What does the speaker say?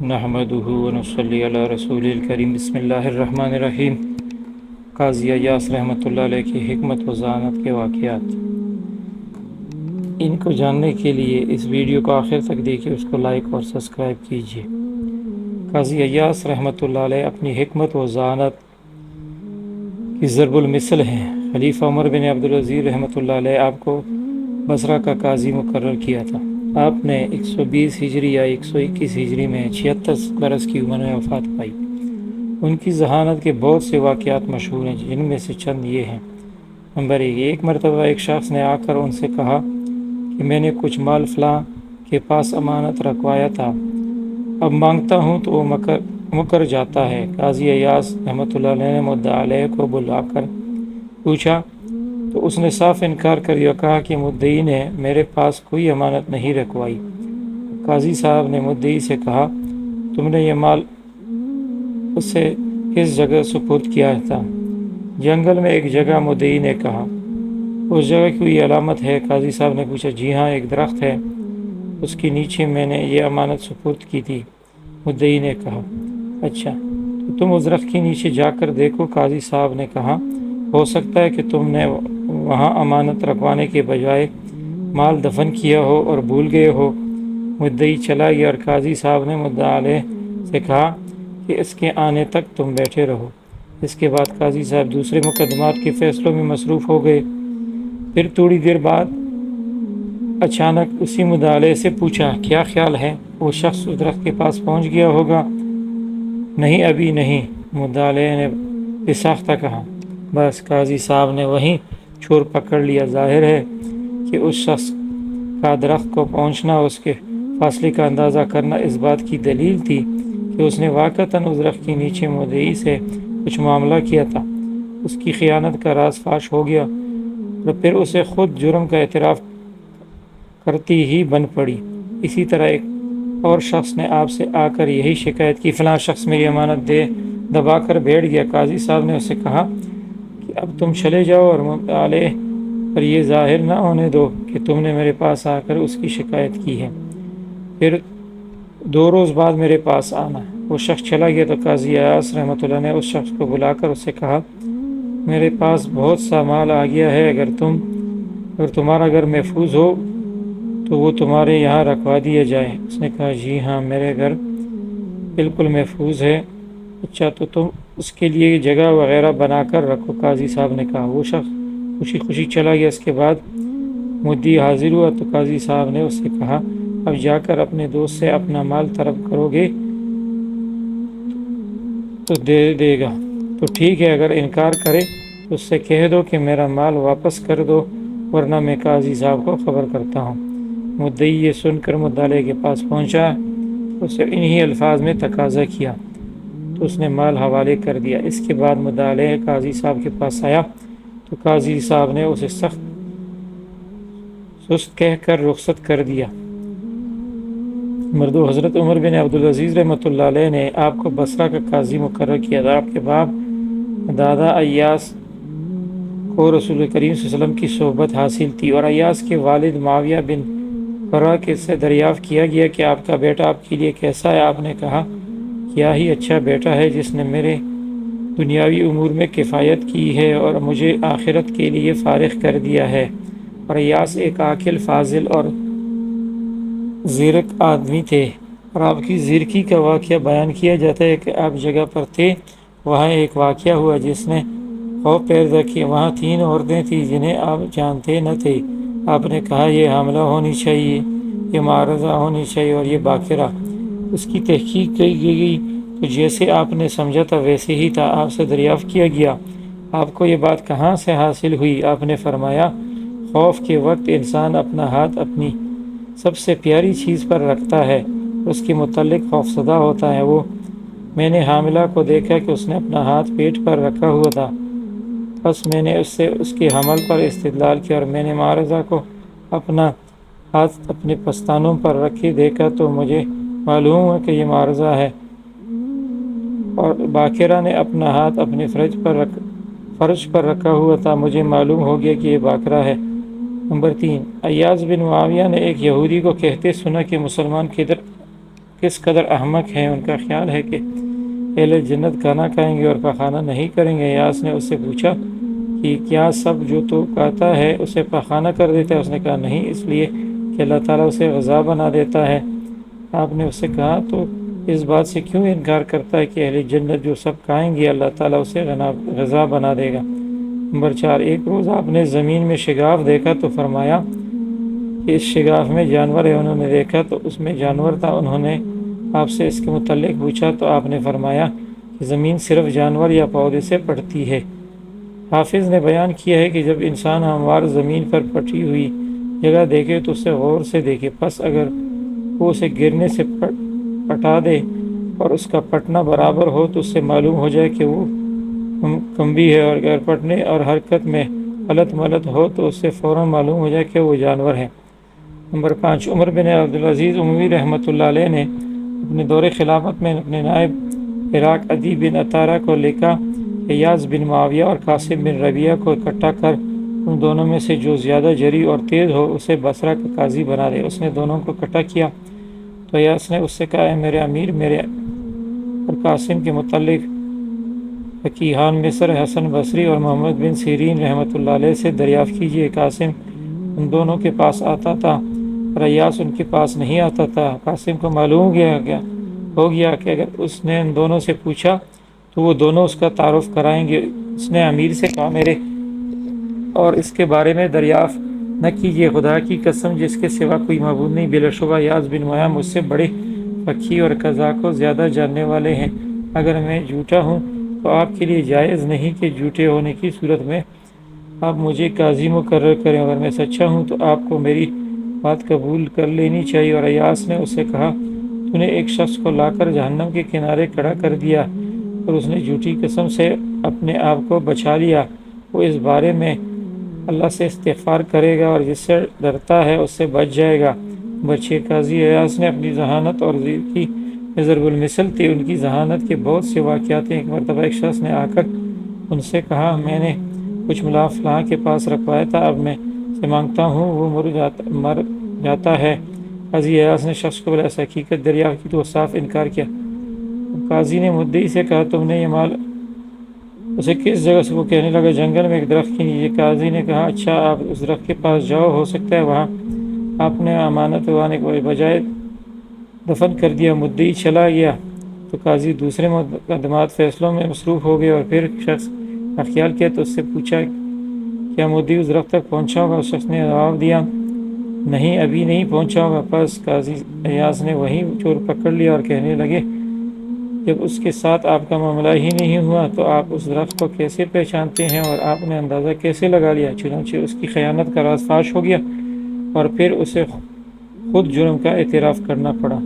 نحمدہ ونصلی علی رسول الکریم بسم اللہ الرحمن الرحیم۔ قاضی ایاس رحمۃ اللہ علیہ کی حکمت و ذہانت کے واقعات، ان کو جاننے کے لیے اس ویڈیو کو آخر تک دیکھیں، اس کو لائک اور سبسکرائب کیجیے۔ قاضی ایاس رحمۃ اللہ علیہ اپنی حکمت و ذہانت کی ضرب المثل ہیں۔ خلیفہ عمر بن عبدالعزیز رحمۃ اللہ علیہ آپ کو بصرہ کا قاضی مقرر کیا تھا۔ آپ نے 120 ہجری یا 121 ہجری میں 76 برس کی عمر میں وفات پائی۔ ان کی ذہانت کے بہت سے واقعات مشہور ہیں، جن میں سے چند یہ ہیں۔ نمبر 1، ایک مرتبہ ایک شخص نے آ کر ان سے کہا کہ میں نے کچھ مال فلاں کے پاس امانت رکھوایا تھا، اب مانگتا ہوں تو وہ مکر جاتا ہے۔ قاضی ایاس رحمۃ اللہ علیہ نے مدعی علیہ کو بلا کر پوچھا تو اس نے صاف انکار کر دیا، کہا کہ مدعی نے میرے پاس کوئی امانت نہیں رکھوائی۔ قاضی صاحب نے مدعی سے کہا، تم نے یہ مال اسے کس جگہ سپرد کیا تھا؟ جنگل میں ایک جگہ، مدعی نے کہا۔ اس جگہ کی کوئی علامت ہے؟ قاضی صاحب نے پوچھا۔ جی ہاں، ایک درخت ہے، اس کے نیچے میں نے یہ امانت سپرد کی تھی، مدعی نے کہا۔ اچھا، تو تم اس درخت کے نیچے جا کر دیکھو، قاضی صاحب نے کہا۔ ہو سکتا ہے کہ تم نے وہاں امانت رکھوانے کے بجائے مال دفن کیا ہو اور بھول گئے ہو۔ مدعی چلا گیا اور قاضی صاحب نے مدعی علیہ سے کہا کہ اس کے آنے تک تم بیٹھے رہو۔ اس کے بعد قاضی صاحب دوسرے مقدمات کے فیصلوں میں مصروف ہو گئے۔ پھر تھوڑی دیر بعد اچانک اسی مدعی علیہ سے پوچھا، کیا خیال ہے وہ شخص اس درخت کے پاس پہنچ گیا ہوگا؟ نہیں، ابھی نہیں، مدعی علیہ نے بساختہ کہا۔ بس قاضی صاحب نے وہیں چور پکڑ لیا۔ ظاہر ہے کہ اس شخص کا درخت کو پہنچنا، اس کے فاصلے کا اندازہ کرنا اس بات کی دلیل تھی کہ اس نے واقعتاً اس درخت کے نیچے مدعی سے کچھ معاملہ کیا تھا۔ اس کی خیانت کا راز فاش ہو گیا اور پھر اسے خود جرم کا اعتراف کرتی ہی بن پڑی۔ اسی طرح ایک اور شخص نے آپ سے آ کر یہی شکایت کی، فلاں شخص میری امانت دبا کر بیٹھ گیا۔ قاضی صاحب نے اسے کہا کہ اب تم چلے جاؤ اور مدعی علیہ پر یہ ظاہر نہ ہونے دو کہ تم نے میرے پاس آ کر اس کی شکایت کی ہے، پھر 2 روز بعد میرے پاس آنا۔ وہ شخص چلا گیا تو قاضی ایاس رحمۃ اللہ نے اس شخص کو بلا کر اس سے کہا، میرے پاس بہت سا مال آ گیا ہے، اگر تمہارا گھر محفوظ ہو تو وہ تمہارے یہاں رکھوا دیا جائے۔ اس نے کہا، جی ہاں، میرے گھر بالکل محفوظ ہے۔ اچھا، تو تم اس کے لیے جگہ وغیرہ بنا کر رکھو، قاضی صاحب نے کہا۔ وہ شخص خوشی خوشی چلا گیا۔ اس کے بعد مدعی حاضر ہوا تو قاضی صاحب نے اس سے کہا، اب جا کر اپنے دوست سے اپنا مال طلب کرو گے تو دے دے گا تو ٹھیک ہے، اگر انکار کرے تو اس سے کہہ دو کہ میرا مال واپس کر دو، ورنہ میں قاضی صاحب کو خبر کرتا ہوں۔ مدعی یہ سن کر مدعی علیہ کے پاس پہنچا، اسے انہی الفاظ میں تقاضا کیا تو اس نے مال حوالے کر دیا۔ اس کے بعد مدعی علیہ قاضی صاحب کے پاس آیا تو قاضی صاحب نے اسے سخت سست کہہ کر رخصت کر دیا۔ نمبر 2، حضرت عمر بن عبدالعزیز رحمۃ اللہ علیہ نے آپ کو بصرہ کا قاضی مقرر کیا تھا۔ آپ کے باپ دادا ایاس کو رسول کریم صلی اللہ علیہ وسلم کی صحبت حاصل تھی، اور ایاس کے والد معاویہ بن قرہ سے دریافت کیا گیا کہ آپ کا بیٹا آپ کے لیے کیسا ہے؟ آپ نے کہا، کیا ہی اچھا بیٹا ہے، جس نے میرے دنیاوی امور میں کفایت کی ہے اور مجھے آخرت کے لیے فارغ کر دیا ہے۔ اور ایاس ایک عاقل، فاضل اور زیرک آدمی تھے، اور آپ کی زیرکی کا واقعہ بیان کیا جاتا ہے کہ آپ جگہ پر تھے، وہاں ایک واقعہ ہوا جس نے خوف پیدا کیا۔ وہاں 3 عورتیں تھیں جنہیں آپ جانتے نہ تھے۔ آپ نے کہا، یہ حاملہ ہونی چاہیے، یہ معرضہ ہونی چاہیے اور یہ باکرہ۔ اس کی تحقیق کی گئی تو جیسے آپ نے سمجھا تھا ویسے ہی تھا۔ آپ سے دریافت کیا گیا، آپ کو یہ بات کہاں سے حاصل ہوئی؟ آپ نے فرمایا، خوف کے وقت انسان اپنا ہاتھ اپنی سب سے پیاری چیز پر رکھتا ہے، اس کے متعلق خوفزدہ ہوتا ہے۔ میں نے حاملہ کو دیکھا کہ اس نے اپنا ہاتھ پیٹ پر رکھا ہوا تھا، بس میں نے اس سے اس کے حمل پر استدلال کیا، اور میں نے معرضہ کو اپنا ہاتھ اپنے پستانوں پر رکھے دیکھا تو مجھے معلوم ہوا کہ یہ معرضہ ہے، اور باکرہ نے اپنا ہاتھ اپنے فرج پر رکھا ہوا تھا، مجھے معلوم ہو گیا کہ یہ باکرہ ہے۔ نمبر 3، ایاس بن معاویہ نے ایک یہودی کو کہتے سنا کہ مسلمان کدھر کس قدر احمق ہیں، ان کا خیال ہے کہ اہل جنت کھانا کھائیں گے اور پاخانہ نہیں کریں گے۔ ایاس نے اس سے پوچھا کہ کیا سب جو تو کہتا ہے اسے پاخانہ کر دیتا ہے؟ اس نے کہا نہیں، اس لیے کہ اللہ تعالیٰ اسے غذا بنا دیتا ہے۔ آپ نے اس سے کہا تو اس بات سے کیوں انکار کرتا ہے کہ اہل جنت جو سب کھائیں گے اللہ تعالیٰ اسے غذا بنا دے گا۔ نمبر 4، ایک روز آپ نے زمین میں شگاف دیکھا تو فرمایا کہ اس شگاف میں جانور ہے۔ انہوں نے دیکھا تو اس میں جانور تھا۔ انہوں نے آپ سے اس کے متعلق پوچھا تو آپ نے فرمایا کہ زمین صرف جانور یا پودے سے پڑتی ہے۔ حافظ نے بیان کیا ہے کہ جب انسان ہموار زمین پر پٹی ہوئی جگہ دیکھے تو اسے غور سے دیکھے، پس اگر وہ اسے گرنے سے پٹا دے اور اس کا پٹنا برابر ہو تو اس سے معلوم ہو جائے کہ وہ کمبی ہے، اور اگر پٹنے اور حرکت میں غلط ملت ہو تو اس سے فوراً معلوم ہو جائے کہ وہ جانور ہے۔ نمبر 5، عمر بن عبدالعزیز اموی رحمۃ اللہ علیہ نے اپنے دور خلافت میں اپنے نائب عراق عدی بن عطارہ کو لکھا کہ ایاس بن معاویہ اور قاسم بن ربیعہ کو اکٹھا کر ان دونوں میں سے جو زیادہ جری اور تیز ہو اسے بصرہ کا قاضی بنا دے۔ اس نے دونوں کو اکٹھا کیا تو ایاس نے اس سے کہا، اے میرے امیر، میرے اور قاسم کے متعلق فقیہان مصر حسن بصری اور محمد بن سیرین رحمۃ اللہ علیہ سے دریافت کیجیے۔ قاسم ان دونوں کے پاس آتا تھا اور ایاس ان کے پاس نہیں آتا تھا۔ قاسم کو معلوم ہو گیا کہ اگر اس نے ان دونوں سے پوچھا تو وہ دونوں اس کا تعارف کرائیں گے۔ اس نے امیر سے کہا، میرے اور اس کے بارے میں دریافت نہ کیجیے، خدا کی قسم جس کے سوا کوئی معبود نہیں، بلا شبہ ایاس بن معاویہ مجھ سے بڑے فقیہ اور قضاء کو زیادہ جاننے والے ہیں۔ اگر میں جھوٹا ہوں تو آپ کے لیے جائز نہیں کہ جھوٹے ہونے کی صورت میں آپ مجھے قاضی مقرر کریں، اگر میں سچا ہوں تو آپ کو میری بات قبول کر لینی چاہیے۔ اور ایاس نے اس سے کہا، تو نے ایک شخص کو لا کر جہنم کے کنارے کھڑا کر دیا اور اس نے جھوٹی قسم سے اپنے آپ کو بچا لیا، وہ اس بارے میں اللہ سے استغفار کرے گا اور جس سے ڈرتا ہے اس سے بچ جائے گا۔ نمبر 6، قاضی ایاس نے اپنی ذہانت اور کی ضرب المثل تھی۔ ان کی ذہانت کے بہت سے واقعات ہیں۔ ایک مرتبہ ایک شخص نے آ کر ان سے کہا، میں نے کچھ ملا فلاں کے پاس رکھوایا تھا، اب میں سے مانگتا ہوں وہ مر جاتا ہے۔ قاضی ایاس نے شخص کو بلا حقیقت دریافت کی تو وہ صاف انکار کیا۔ قاضی نے مدعی سے کہا، تم نے یہ مال اسے کس جگہ سے؟ وہ کہنے لگا، جنگل میں ایک درخت کے نیچے۔ قاضی نے کہا، اچھا آپ اس درخت کے پاس جاؤ، ہو سکتا ہے وہاں آپ نے امانت اٹھانے کے بجائے دفن کر دیا۔ مدعی چلا گیا تو قاضی دوسرے مقدمات فیصلوں میں مصروف ہو گئے اور پھر شخص کا خیال کیا تو اس سے پوچھا، کیا مدعی اس درخت تک پہنچا ہوگا؟ اس شخص نے جواب دیا، نہیں ابھی نہیں پہنچا ہوگا۔ پس قاضی ایاس نے وہیں چور پکڑ لیا اور کہنے لگے، جب اس کے ساتھ آپ کا معاملہ ہی نہیں ہوا تو آپ اس درخت کو کیسے پہچانتے ہیں اور آپ نے اندازہ کیسے لگا لیا؟ چنانچہ اس کی خیانت کا راز فاش ہو گیا اور پھر اسے خود جرم کا اعتراف کرنا پڑا۔